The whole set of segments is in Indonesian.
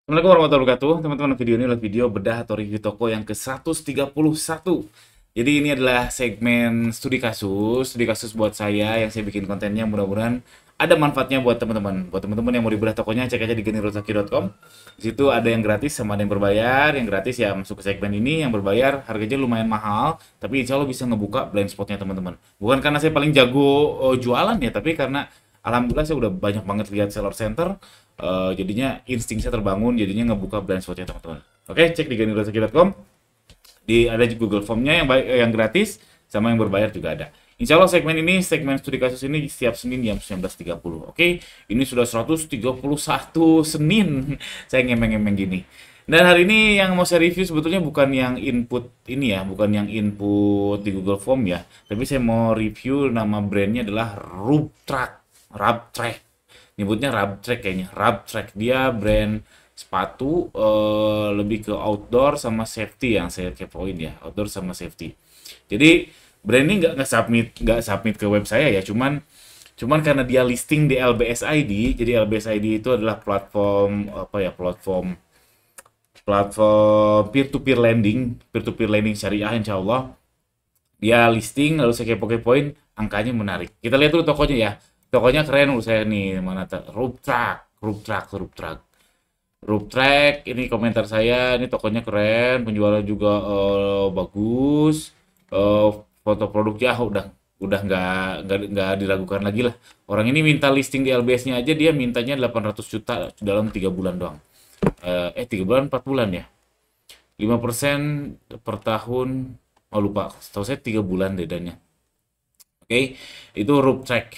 Assalamualaikum warahmatullahi wabarakatuh. Teman-teman, video ini adalah video bedah atau review toko yang ke-131. Jadi ini adalah segmen studi kasus buat saya yang saya bikin kontennya, mudah-mudahan ada manfaatnya buat teman-teman. Buat teman-teman yang mau dibedah tokonya, cek aja di genirozaki.com. Di situ ada yang gratis sama ada yang berbayar. Yang gratis ya masuk ke segmen ini, yang berbayar harganya lumayan mahal, tapi insya Allah bisa ngebuka blind spotnya teman-teman. Bukan karena saya paling jago jualan ya, tapi karena alhamdulillah saya udah banyak banget lihat seller center. Jadinya insting saya terbangun, jadinya ngebuka blind spotnya teman-teman. Oke, cek di ganirozaki.com. Ada Google Form-nya yang gratis sama yang berbayar juga ada. Insya Allah segmen studi kasus ini setiap Senin jam 19.30. Oke, ini sudah 131 Senin. Saya ngemeng-ngemeng gini. Dan hari ini yang mau saya review sebetulnya bukan yang input ini ya, bukan yang input di Google Form ya, tapi saya mau review, nama brandnya adalah Rubtrack. Nyebutnya Rubtrack kayaknya. Rubtrack dia brand sepatu, lebih ke outdoor sama safety yang saya kepoin ya, outdoor sama safety. Jadi brand ini nggak submit ke web saya ya, cuman cuman karena dia listing di LBSID. Jadi LBSID itu adalah platform apa ya, platform platform peer to peer lending syariah insya Allah. Dia listing, lalu saya kepo-kepoin, angkanya menarik. Kita lihat dulu tokonya ya. Tokonya keren menurut saya nih, mana tuh? Rubtrack, ini komentar saya, ini tokonya keren, penjualan juga bagus, eh, foto produknya udah nggak diragukan lagi lah. Orang ini minta listing di LBS-nya aja, dia mintanya 800 juta dalam 3 bulan doang. 3 bulan 4 bulan ya. 5% per tahun. Oh lupa, setahu saya 3 bulan dedanya. Oke, itu Rubtrack.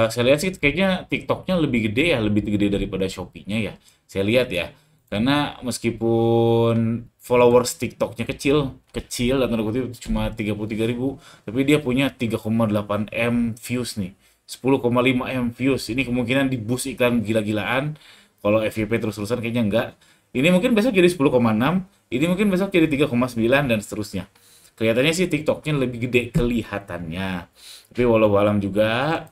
Saya lihat sih kayaknya TikToknya lebih gede ya, lebih gede daripada Shopee-nya ya. Saya lihat ya, karena meskipun followers TikToknya kecil, kecil dan tanda kutip cuma 33.000, tapi dia punya 3,8 M views nih, 10,5 M views. Ini kemungkinan di boost iklan gila-gilaan. Kalau FYP terus-terusan kayaknya enggak. Ini mungkin besok jadi 10,6, ini mungkin besok jadi 3,9 dan seterusnya. Kelihatannya sih TikToknya lebih gede kelihatannya. Tapi walau alam juga.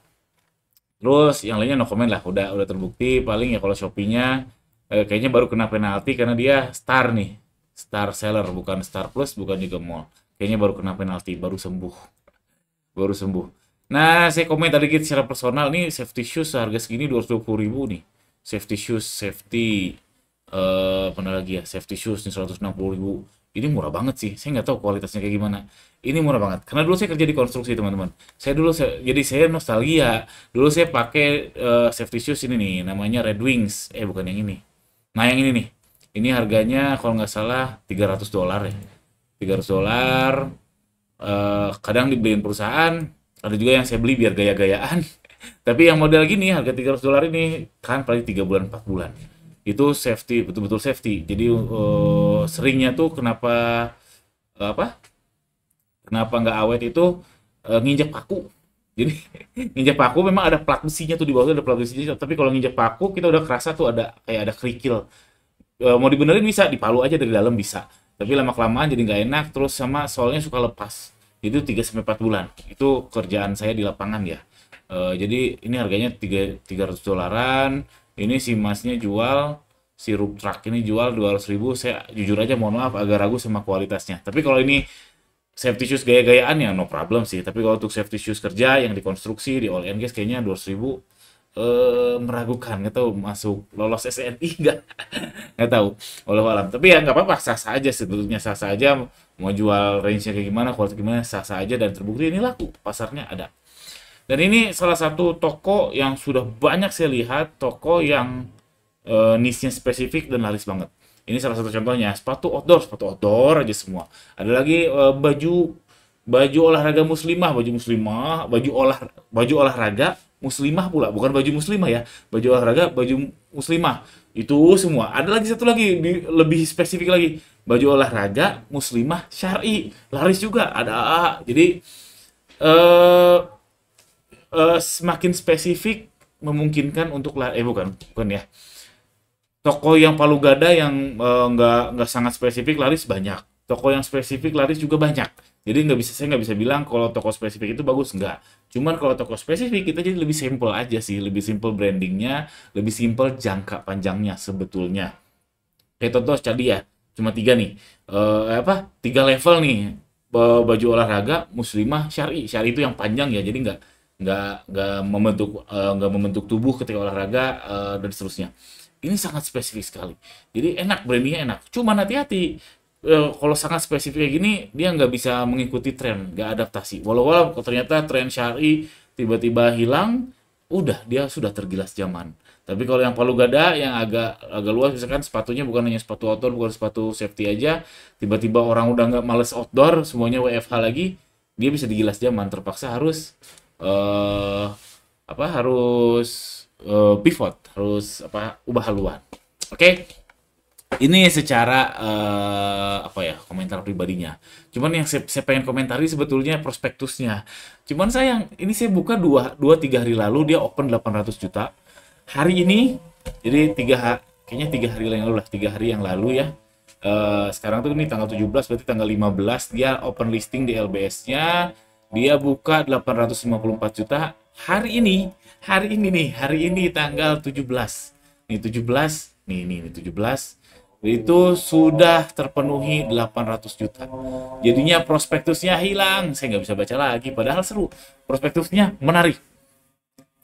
Terus yang lainnya no comment lah, udah terbukti. Paling ya kalau Shopee-nya kayaknya baru kena penalti karena dia star nih. Star seller, bukan star plus, bukan juga mall. Kayaknya baru kena penalti, baru sembuh. Baru sembuh. Nah, saya komen tadi gitu secara personal nih, safety shoes seharga segini 220.000 nih. Safety shoes, safety mana lagi ya, safety shoes nih 160.000. Ini murah banget sih, saya nggak tahu kualitasnya kayak gimana. Ini murah banget karena dulu saya kerja di konstruksi teman-teman. Jadi saya nostalgia, dulu saya pakai safety shoes ini nih, namanya Red Wings, bukan yang ini. Nah yang ini nih, ini harganya kalau nggak salah $300 ya, $300. Kadang dibeliin perusahaan, ada juga yang saya beli biar gaya-gayaan. Tapi yang model gini harga $300 ini kan paling 3 bulan 4 bulan. Itu safety, betul-betul safety. Jadi seringnya tuh apa? Kenapa nggak awet itu nginjek paku. Jadi nginjek paku memang ada plat besinya tuh, di bawah ada plat besinya, tapi kalau nginjek paku kita udah kerasa tuh ada kayak ada kerikil. Mau dibenerin bisa, dipalu aja dari dalam bisa. Tapi lama kelamaan jadi nggak enak, terus sama soalnya suka lepas. Itu 3 sampai 4 bulan. Itu kerjaan saya di lapangan ya. Jadi ini harganya 300 dolaran. Ini si masnya jual, si Rubtrack ini jual 200.000. Saya jujur aja mohon maaf agak ragu sama kualitasnya. Tapi kalau ini safety shoes gaya-gayaan ya no problem sih. Tapi kalau untuk safety shoes kerja yang dikonstruksi di all and gas kayaknya 200.000 meragukan. Nggak tahu masuk lolos SNI nggak tahu, walau alam. Tapi ya nggak apa-apa, sah-sah aja sebetulnya, sah-sah aja. Mau jual range-nya kayak gimana, kualitas gimana, sah-sah aja, dan terbukti ini laku, pasarnya ada. Dan ini salah satu toko yang sudah banyak saya lihat, toko yang niche-nya spesifik dan laris banget. Ini salah satu contohnya, sepatu outdoor aja semua. Ada lagi baju baju olahraga muslimah, baju olahraga muslimah pula, bukan baju muslimah ya, baju olahraga, baju muslimah. Itu semua. Ada lagi satu lagi lebih spesifik lagi, baju olahraga muslimah syar'i, laris juga ada. Jadi eh semakin spesifik memungkinkan untuk bukan bukan ya, toko yang palu gada yang nggak sangat spesifik laris banyak, toko yang spesifik laris juga banyak. Jadi saya nggak bisa bilang kalau toko spesifik itu bagus, nggak. Cuman kalau toko spesifik kita jadi lebih simple aja sih, lebih simple brandingnya, lebih simple jangka panjangnya sebetulnya. Kayak contoh tadi ya, cuma tiga nih, tiga level nih, baju olahraga muslimah syari. Syari itu yang panjang ya, jadi nggak membentuk tubuh ketika olahraga, dan seterusnya. Ini sangat spesifik sekali. Jadi enak, brandingnya enak. Cuman hati-hati, kalau sangat spesifik kayak gini, dia nggak bisa mengikuti tren, nggak adaptasi. Walau kalau ternyata tren syari tiba-tiba hilang, udah dia sudah tergilas zaman. Tapi kalau yang palu gada yang agak agak luas, misalkan sepatunya bukan hanya sepatu outdoor, bukan sepatu safety aja, tiba-tiba orang udah nggak males outdoor, semuanya WFH lagi, dia bisa digilas zaman, terpaksa harus eh harus pivot, harus ubah haluan. Oke. Ini secara komentar pribadinya. Cuman yang saya pengen komentari sebetulnya prospektusnya. Cuman sayang, ini saya buka 2-3 hari lalu dia open 800 juta. Hari ini, jadi kayaknya 3 hari yang lalu lah, 3 hari yang lalu ya. Sekarang tuh ini tanggal 17, berarti tanggal 15 dia open listing di LBS-nya. Dia buka 854 juta. Hari ini tanggal 17. Nih 17, nih 17. Itu sudah terpenuhi 800 juta. Jadinya prospektusnya hilang. Saya nggak bisa baca lagi, padahal seru. Prospektusnya menarik.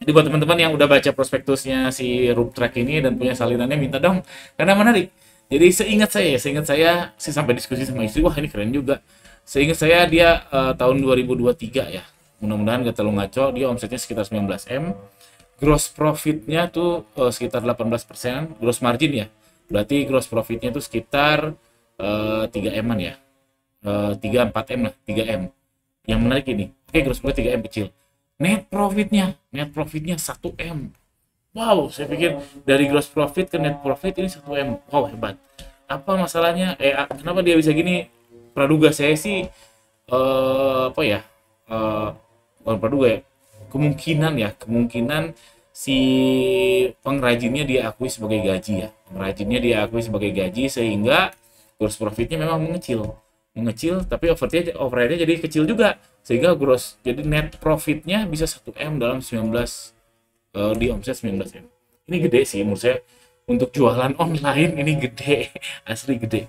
Jadi buat teman-teman yang udah baca prospektusnya si Ruptrack ini dan punya salinannya, minta dong, karena menarik. Jadi seingat saya sih sampai diskusi sama istri, wah ini keren juga. Seingat saya dia tahun 2023 ya. Mudah-mudahan nggak terlalu ngaco, dia omsetnya sekitar 19 M. Gross profitnya tuh sekitar 18%, gross margin ya. Berarti gross profitnya itu sekitar 3 M-an ya. 3-4 M lah, 3 M. Yang menarik ini, oke, gross profit 3 M kecil. Net profitnya 1 M. Wow, saya pikir dari gross profit ke net profit ini 1 M. Wow, hebat. Apa masalahnya? Kenapa dia bisa gini? Praduga saya sih bukan praduga ya. Kemungkinan si pengrajinnya dia akui sebagai gaji ya. Pengrajinnya dia akui sebagai gaji sehingga gross profitnya memang mengecil, tapi overheadnya jadi kecil juga, sehingga jadi net profitnya bisa 1 M dalam 19 di omset 19 M. Ini gede sih menurut saya untuk jualan online, ini gede. Asli gede.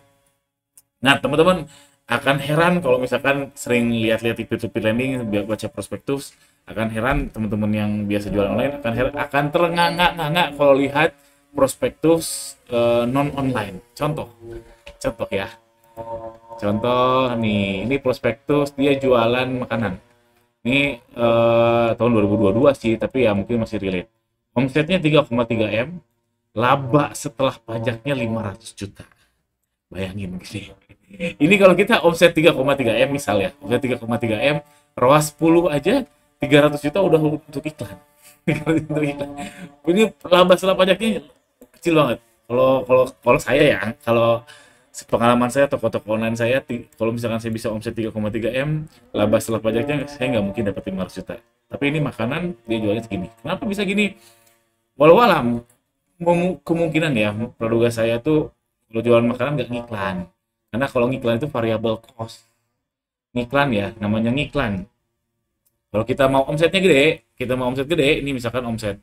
Nah, teman-teman akan heran kalau misalkan sering lihat-lihat di peer-to-peer lending, baca prospektus, akan heran teman-teman yang biasa jualan online akan terengah-engah kalau lihat prospektus non online. Contoh ya. Contoh nih, ini prospektus dia jualan makanan. Ini tahun 2022 sih, tapi ya mungkin masih relate. Omsetnya 3,3 M, laba setelah pajaknya 500 juta. Bayangin sih. Ini kalau kita omset 3,3 M misalnya, omset 3,3 M, ROAS 10 aja 300 juta udah untuk iklan. Ini laba setelah pajaknya kecil banget. Kalau saya ya, kalau pengalaman saya toko-toko online saya, kalau misalkan saya bisa omset 3,3 M, laba setelah pajaknya saya nggak mungkin dapat 500 juta. Tapi ini makanan dia jualnya segini. Kenapa bisa gini? Walau alam kemungkinan ya, produk saya tuh kalau jualan makanan nggak ngiklan. Karena kalau ngiklan itu variable cost. Ngiklan ya, namanya ngiklan. Kalau kita mau omset gede, ini misalkan omset.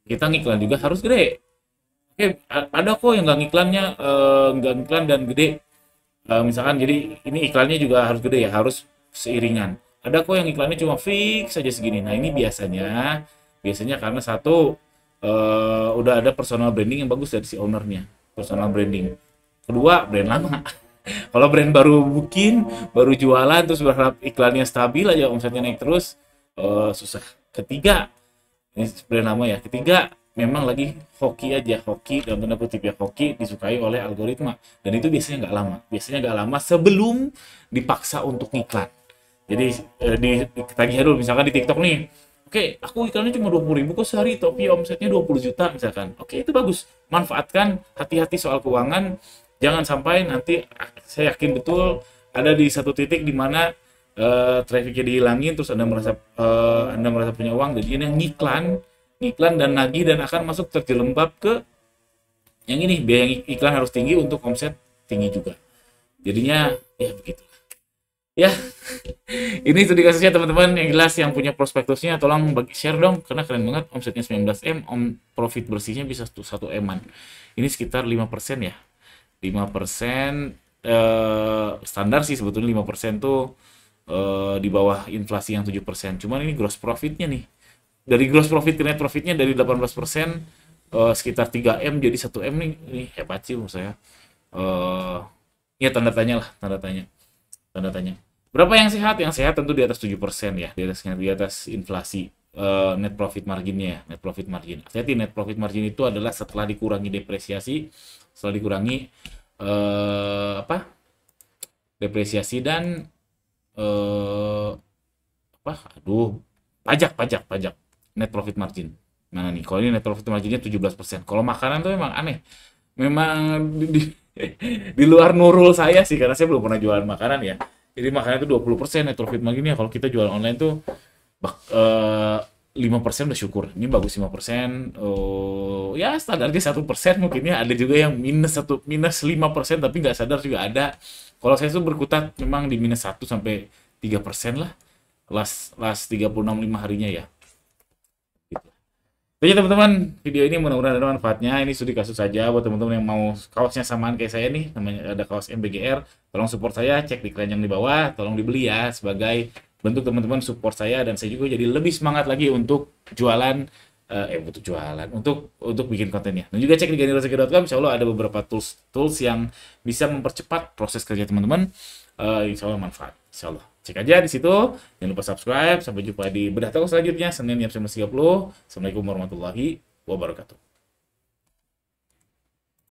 Kita ngiklan juga harus gede. Oke, ada kok yang nggak ngiklan dan gede. Misalkan jadi ini iklannya juga harus gede ya, harus seiringan. Ada kok yang iklannya cuma fix saja segini. Nah, ini biasanya karena satu udah ada personal branding yang bagus dari si ownernya, personal branding. Kedua, brand lama. Kalau brand baru jualan terus berharap iklannya stabil aja omsetnya naik terus, susah. Ketiga, ini brand lama ya. Ketiga, memang lagi hoki dalam tanda kutip ya, hoki disukai oleh algoritma, dan itu biasanya nggak lama sebelum dipaksa untuk ngiklan. Jadi di ketagihan dulu, misalkan di TikTok nih, oke, aku iklannya cuma 20.000 kok sehari, tapi omsetnya 20 juta misalkan. Oke, itu bagus. Manfaatkan, hati-hati soal keuangan. Jangan sampai nanti, saya yakin betul ada di satu titik di mana trafficnya dihilangin, terus Anda merasa punya uang, jadi ini ngiklan dan nagih, dan akan masuk terjelembab ke yang ini, biaya iklan harus tinggi untuk omset tinggi juga. Jadinya ya begitu. Ya, ini studi kasusnya teman-teman. Yang jelas yang punya prospektusnya tolong share dong, karena keren banget, omsetnya 19 M, profit bersihnya bisa 1 M-an. Ini sekitar 5% ya. 5% standar sih sebetulnya 5% tuh di bawah inflasi yang 7%. Cuman ini gross profitnya nih. Dari gross profit ke net profitnya dari 18% sekitar 3M jadi 1M nih. Ini hebat sih menurut saya. Eh ya tanda tanya lah, tanda tanya. Tanda tanya. Berapa yang sehat? Yang sehat tentu di atas 7% ya, di atas inflasi. Net profit marginnya ya, net profit margin. Hati-hati, net profit margin itu adalah setelah dikurangi depresiasi, setelah dikurangi apa? Depresiasi dan eh apa? Aduh, pajak. Net profit margin. Mana nih? Kalau ini net profit marginnya 17%. Kalau makanan tuh memang aneh. Memang di luar nurul saya sih karena saya belum pernah jualan makanan ya. Jadi makanan itu 20% net profit marginnya. Kalau kita jual online tuh 5% udah syukur. Ini bagus 5%. Oh, ya standarnya 1% mungkin ya. Ada juga yang minus 5% tapi nggak sadar juga ada. Kalau saya tuh berkutat memang di -1 sampai 3% lah. Last 36 harinya ya. Oke teman-teman, video ini mudah-mudahan ada manfaatnya. Ini studi kasus saja buat teman-teman yang mau kaosnya samaan kayak saya nih, namanya ada kaos MBGR. Tolong support saya, cek di keranjang di bawah, tolong dibeli ya sebagai bentuk teman-teman support saya dan saya juga jadi lebih semangat lagi untuk jualan untuk bikin kontennya. Dan juga cek di ganirozeki.com, insya Allah ada beberapa tools yang bisa mempercepat proses kerja teman-teman. Insya Allah manfaat. Insya Allah. Cek aja di situ. Jangan lupa subscribe. Sampai jumpa di Bedah Tahu selanjutnya. Senin jam 19.30. Assalamualaikum warahmatullahi wabarakatuh.